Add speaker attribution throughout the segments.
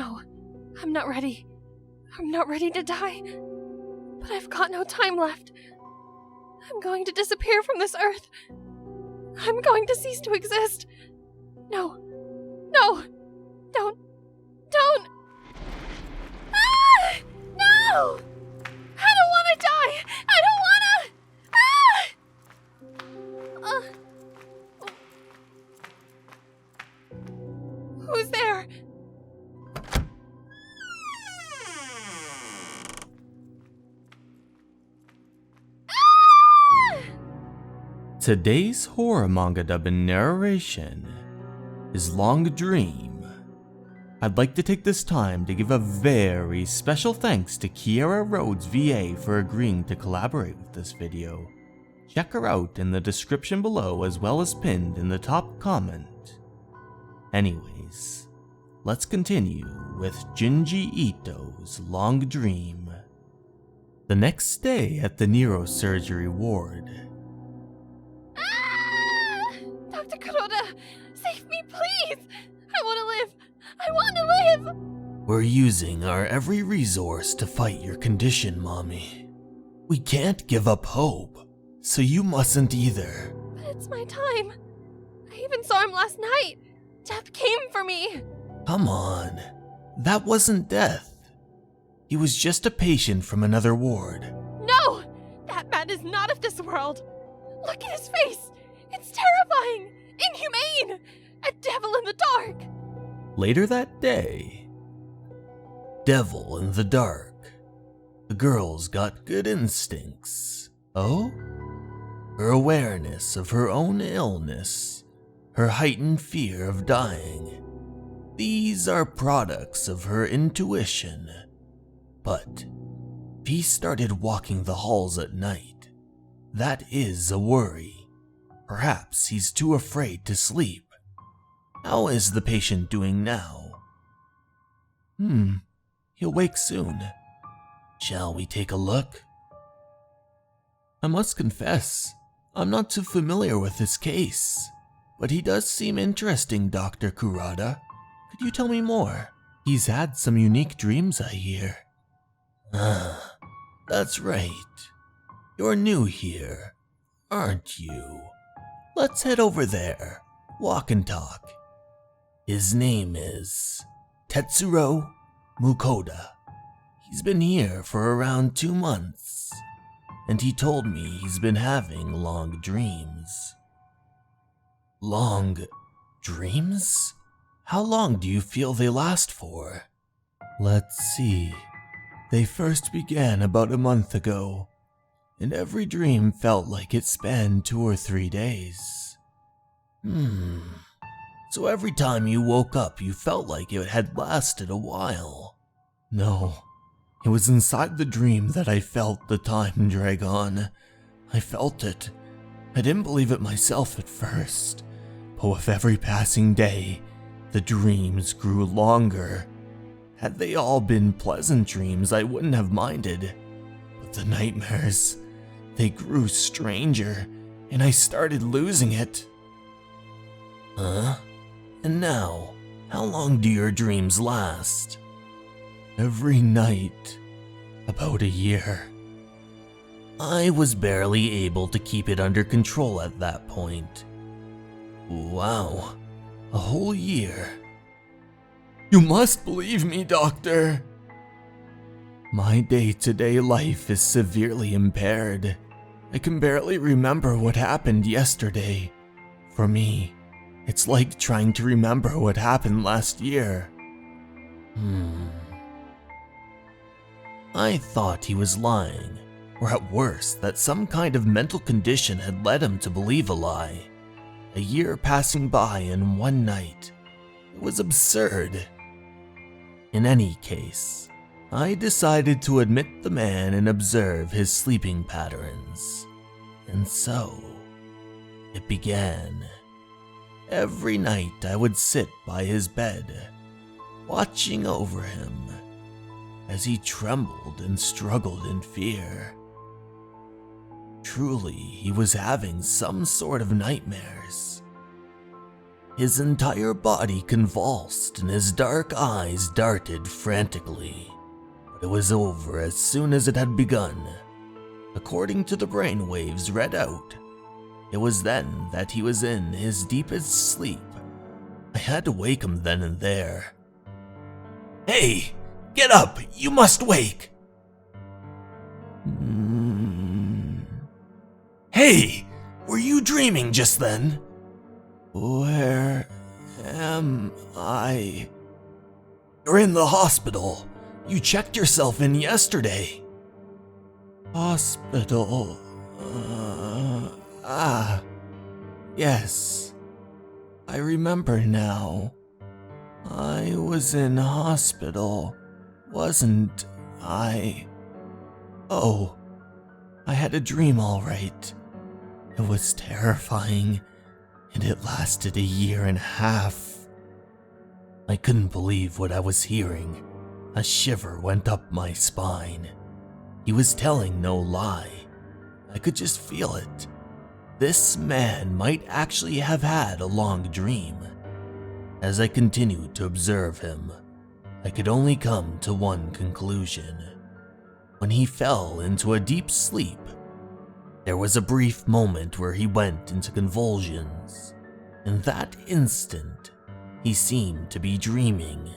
Speaker 1: No, I'm not ready. I'm not ready to die. But I've got no time left. I'm going to disappear from this earth. I'm going to cease to exist. No. No. Don't. Ah! No! I don't want to die! I don't want to! Who's there?
Speaker 2: Today's horror manga dub in narration is Long Dream. I'd like to take this time to give a very special thanks to Kiara Rhodes VA for agreeing to collaborate with this video. Check her out in the description below as well as pinned in the top comment. Anyways, let's continue with Junji Ito's Long Dream. The next day at the neurosurgery ward.
Speaker 1: Dr. Kurada, save me, please! I want to live! I want to live!
Speaker 2: We're using our every resource to fight your condition, Mommy. We can't give up hope, so you mustn't either.
Speaker 1: But it's my time. I even saw him last night. Death came for me.
Speaker 2: Come on, that wasn't death. He was just a patient from another ward.
Speaker 1: No! That man is not of this world. Look at his face. It's terrifying, inhumane, a devil in the dark.
Speaker 2: Later that day, Devil in the Dark. The girl's got good instincts. Oh? Her awareness of her own illness, her heightened fear of dying. These are products of her intuition. But if he started walking the halls at night, that is a worry. Perhaps he's too afraid to sleep. How is the patient doing now? He'll wake soon. Shall we take a look? I must confess, I'm not too familiar with this case, but he does seem interesting, Dr. Kurada. Could you tell me more? He's had some unique dreams, I hear. That's right. You're new here, aren't you? Let's head over there, walk and talk. His name is Tetsuro Mukoda. He's been here for around 2 months, and he told me he's been having long dreams. Long dreams? How long do you feel they last for? Let's see. They first began about a month ago, and every dream felt like it spanned 2 or 3 days. So every time you woke up, you felt like it had lasted a while. No, it was inside the dream that I felt the time drag on. I felt it. I didn't believe it myself at first, but with every passing day, the dreams grew longer. Had they all been pleasant dreams, I wouldn't have minded. But the nightmares, they grew stranger, and I started losing it. And now, how long do your dreams last? Every night, about a year. I was barely able to keep it under control at that point. Wow, a whole year. You must believe me, Doctor. My day-to-day life is severely impaired. I can barely remember what happened yesterday. For me, it's like trying to remember what happened last year. I thought he was lying, or at worst, that some kind of mental condition had led him to believe a lie. A year passing by in one night. It was absurd. In any case, I decided to admit the man and observe his sleeping patterns. And so, it began. Every night I would sit by his bed, watching over him, as he trembled and struggled in fear. Truly, he was having some sort of nightmares. His entire body convulsed and his dark eyes darted frantically. But it was over as soon as it had begun. According to the brainwaves read out, it was then that he was in his deepest sleep. I had to wake him then and there. "Hey, get up! You must wake!" "Hey, were you dreaming just then?" "Where am I?" "You're in the hospital. You checked yourself in yesterday." "Hospital? Yes. I remember now. I was in hospital, wasn't I? Oh, I had a dream all right. It was terrifying, and it lasted 1.5 years. I couldn't believe what I was hearing. A shiver went up my spine. He was telling no lie. I could just feel it. This man might actually have had a long dream. As I continued to observe him, I could only come to one conclusion. When he fell into a deep sleep, there was a brief moment where he went into convulsions. In that instant, he seemed to be dreaming,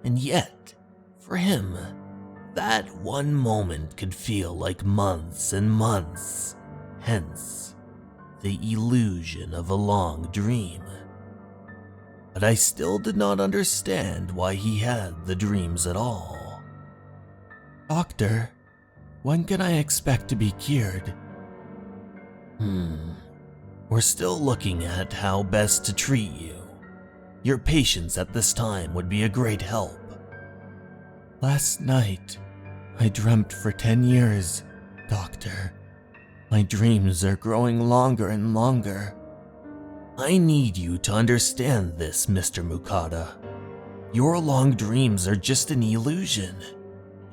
Speaker 2: and yet, for him, that one moment could feel like months and months, hence the illusion of a long dream. But I still did not understand why he had the dreams at all. "Doctor, when can I expect to be cured?" We're still looking at how best to treat you. Your patience at this time would be a great help. "Last night, I dreamt for 10 years, Doctor. My dreams are growing longer and longer." I need you to understand this, Mr. Mukata. Your long dreams are just an illusion.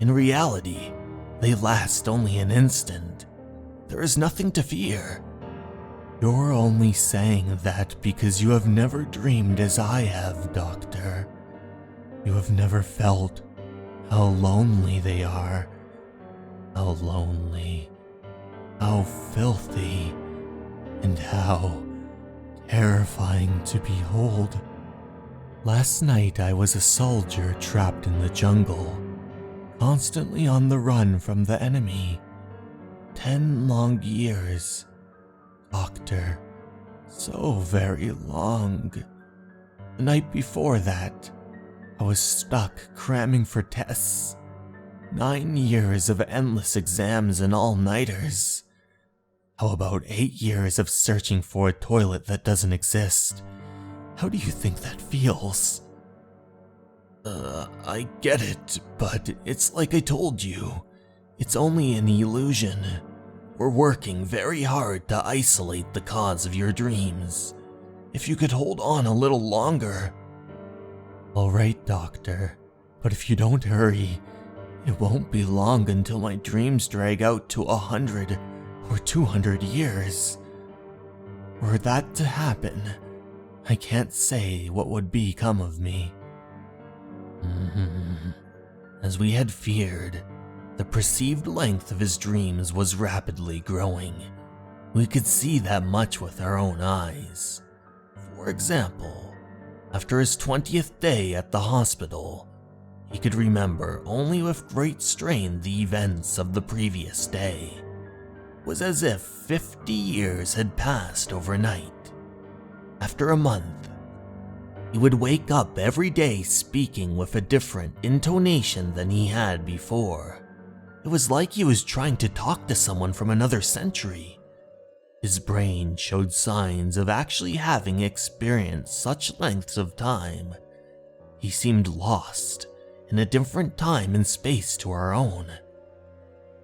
Speaker 2: In reality, they last only an instant. There is nothing to fear. You're only saying that because you have never dreamed as I have, Doctor. You have never felt how lonely they are. How lonely. How filthy. And how terrifying to behold. Last night I was a soldier trapped in the jungle, constantly on the run from the enemy. 10 long years, Doctor. So very long. The night before that, I was stuck cramming for tests. 9 years of endless exams and all-nighters. How about 8 years of searching for a toilet that doesn't exist? How do you think that feels? I get it, but it's like I told you. It's only an illusion. We're working very hard to isolate the cause of your dreams. If you could hold on a little longer. All right, Doctor, but if you don't hurry, it won't be long until my dreams drag out to 100 or 200 years. Were that to happen, I can't say what would become of me. As we had feared, the perceived length of his dreams was rapidly growing. We could see that much with our own eyes. For example, after his 20th day at the hospital, he could remember only with great strain the events of the previous day. It was as if 50 years had passed overnight. After a month, he would wake up every day speaking with a different intonation than he had before. It was like he was trying to talk to someone from another century. His brain showed signs of actually having experienced such lengths of time. He seemed lost in a different time and space to our own.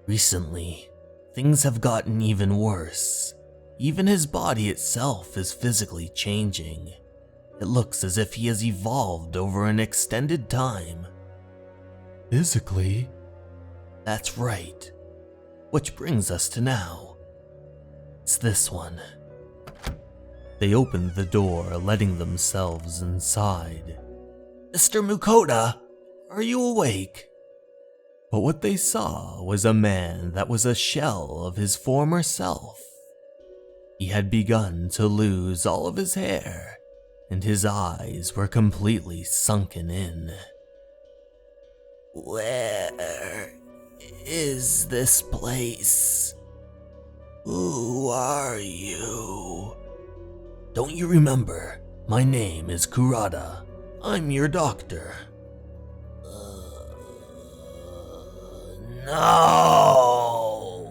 Speaker 2: Recently, things have gotten even worse. Even his body itself is physically changing. It looks as if he has evolved over an extended time. Physically? That's right. Which brings us to now. It's this one. They opened the door, letting themselves inside. "Mr. Mukoda, are you awake?" But what they saw was a man that was a shell of his former self. He had begun to lose all of his hair, and his eyes were completely sunken in. "Where is this place? Who are you?" "Don't you remember? My name is Kurada. I'm your doctor." No!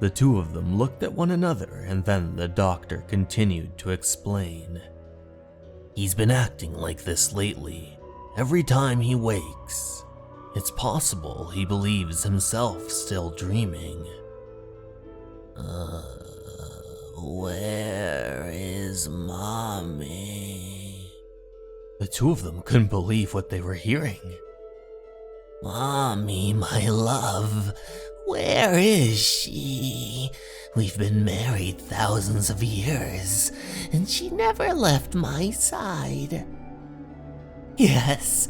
Speaker 2: The two of them looked at one another, and then the doctor continued to explain. "He's been acting like this lately. Every time he wakes, it's possible he believes himself still dreaming." Where is Mommy?" The two of them couldn't believe what they were hearing. "Mommy, my love, where is she? We've been married thousands of years, and she never left my side." Yes,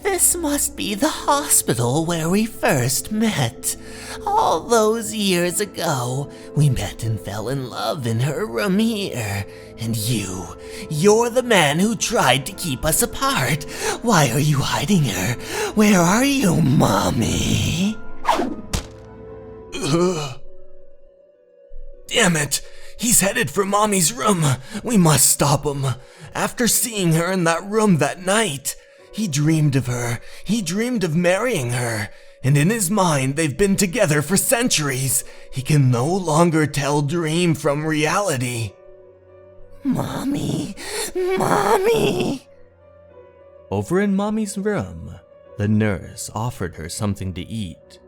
Speaker 2: this must be the hospital where we first met. All those years ago, we met and fell in love in her room here. And you're the man who tried to keep us apart. Why are you hiding her? Where are you, Mommy? Damn it! He's headed for Mommy's room. We must stop him. After seeing her in that room that night, he dreamed of her. He dreamed of marrying her. And in his mind, they've been together for centuries. He can no longer tell dream from reality. Mommy. Over in Mommy's room, the nurse offered her something to eat,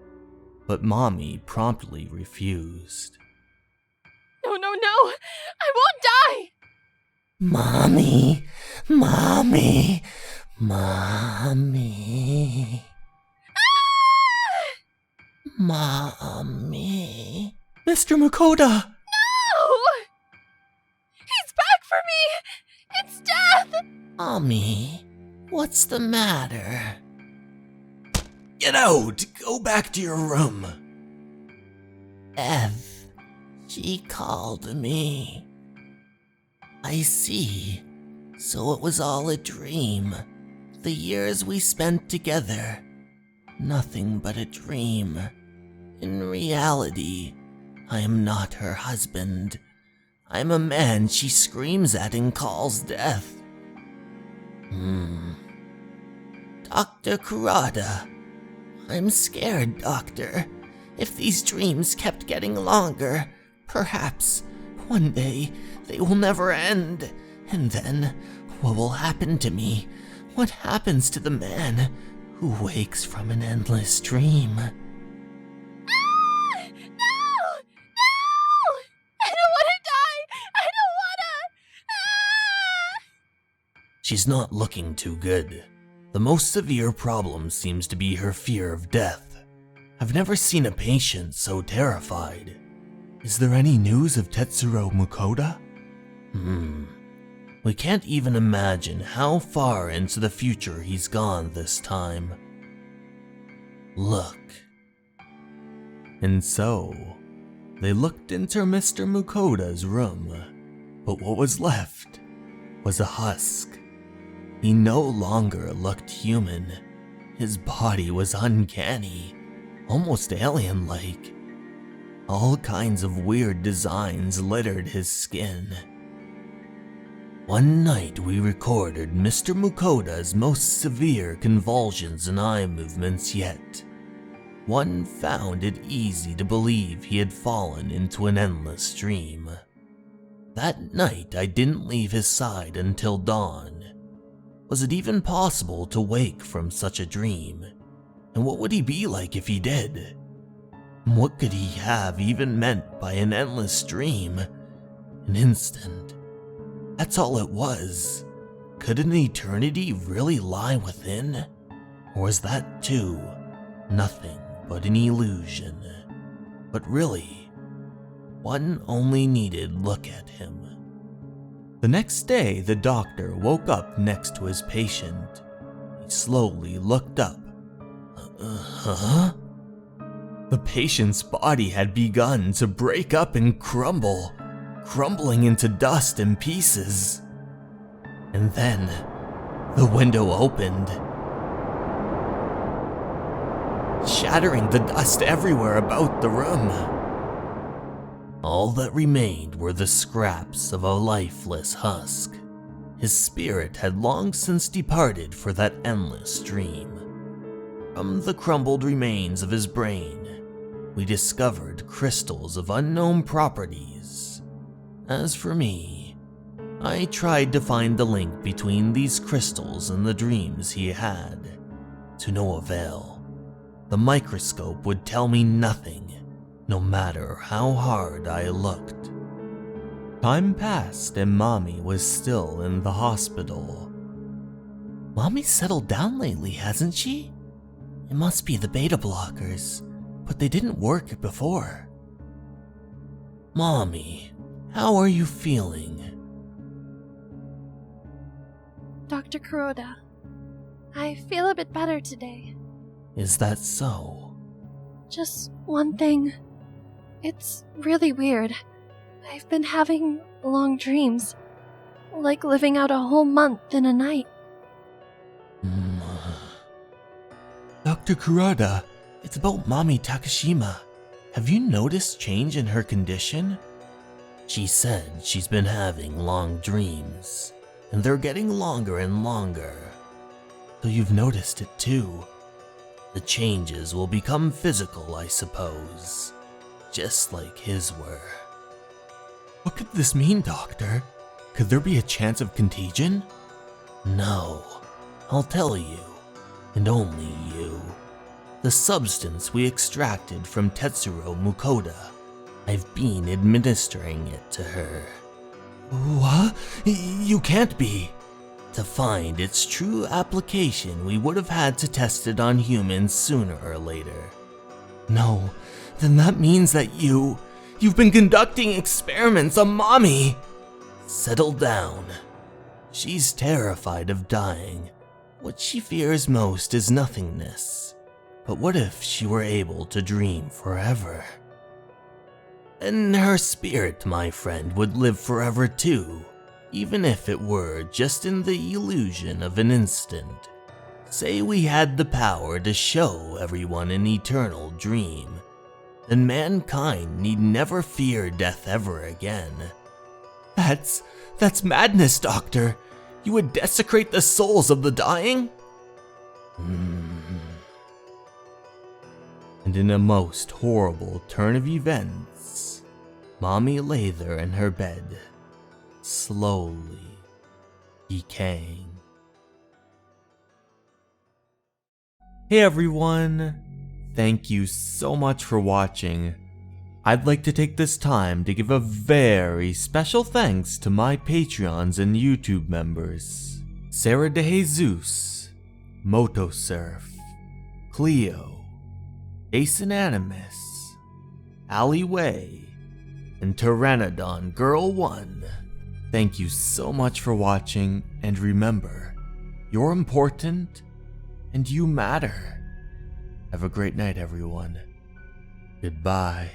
Speaker 2: but Mommy promptly refused.
Speaker 1: No, I won't die!
Speaker 2: Mommy. Mommy. Mr. Mukoda!
Speaker 1: No! He's back for me! It's death!
Speaker 2: Mommy, what's the matter? Get out! Go back to your room. Ev, she called me. I see. So it was all a dream. The years we spent together. Nothing but a dream. In reality, I am not her husband. I'm a man she screams at and calls death. Dr. Kurada. I'm scared, Doctor. If these dreams kept getting longer, perhaps one day they will never end. And then, what will happen to me? What happens to the man who wakes from an endless dream?
Speaker 1: No! I don't want to die! I don't want to!
Speaker 2: She's not looking too good. The most severe problem seems to be her fear of death. I've never seen a patient so terrified. Is there any news of Tetsuro Mukoda? We can't even imagine how far into the future he's gone this time. Look. And so, they looked into Mr. Mukoda's room, but what was left was a husk. He no longer looked human. His body was uncanny, almost alien-like. All kinds of weird designs littered his skin. One night we recorded Mr. Mukoda's most severe convulsions and eye movements yet. One found it easy to believe he had fallen into an endless dream. That night I didn't leave his side until dawn. Was it even possible to wake from such a dream? And what would he be like if he did? What could he have even meant by an endless dream? An instant. That's all it was. Could an eternity really lie within? Or was that too nothing but an illusion? But really, One only needed look at him. The next day, the doctor woke up next to his patient. He slowly looked up. Huh? The patient's body had begun to break up and crumble, crumbling into dust and pieces. And then, the window opened, shattering the dust everywhere about the room. All that remained were the scraps of a lifeless husk. His spirit had long since departed for that endless dream. From the crumbled remains of his brain, we discovered crystals of unknown properties. As for me, I tried to find the link between these crystals and the dreams he had. To no avail. The microscope would tell me nothing, no matter how hard I looked. Time passed and Mommy was still in the hospital. Mommy's settled down lately, hasn't she? It must be the beta blockers, but they didn't work before. Mommy, how are you feeling?
Speaker 1: Dr. Kurada, I feel a bit better today.
Speaker 2: Is that so?
Speaker 1: Just one thing. It's really weird. I've been having long dreams, like living out a whole month in a night.
Speaker 2: Dr. Kurada, it's about Mommy Takashima. Have you noticed change in her condition? She said she's been having long dreams, and they're getting longer and longer. So you've noticed it too. The changes will become physical, I suppose, just like his were. What could this mean, Doctor? Could there be a chance of contagion? No, I'll tell you, and only you. The substance we extracted from Tetsuro Mukoda, I've been administering it to her. What? You can't be. To find its true application, we would have had to test it on humans sooner or later. No, then that means that you've been conducting experiments on Mommy. Settle down. She's terrified of dying. What she fears most is nothingness. But what if she were able to dream forever? Then her spirit, my friend, would live forever too. Even if it were just in the illusion of an instant. Say we had the power to show everyone an eternal dream, then mankind need never fear death ever again. That's madness, Doctor. You would desecrate the souls of the dying? And in a most horrible turn of events, Mommy lay there in her bed, slowly decaying. Hey everyone! Thank you so much for watching. I'd like to take this time to give a very special thanks to my Patreons and YouTube members. Sarah DeJesus, Motosurf, Cleo, Jason Animus, Ali Way, and Pteranodon Girl 1. Thank you so much for watching, and remember, you're important and you matter. Have a great night, everyone. Goodbye.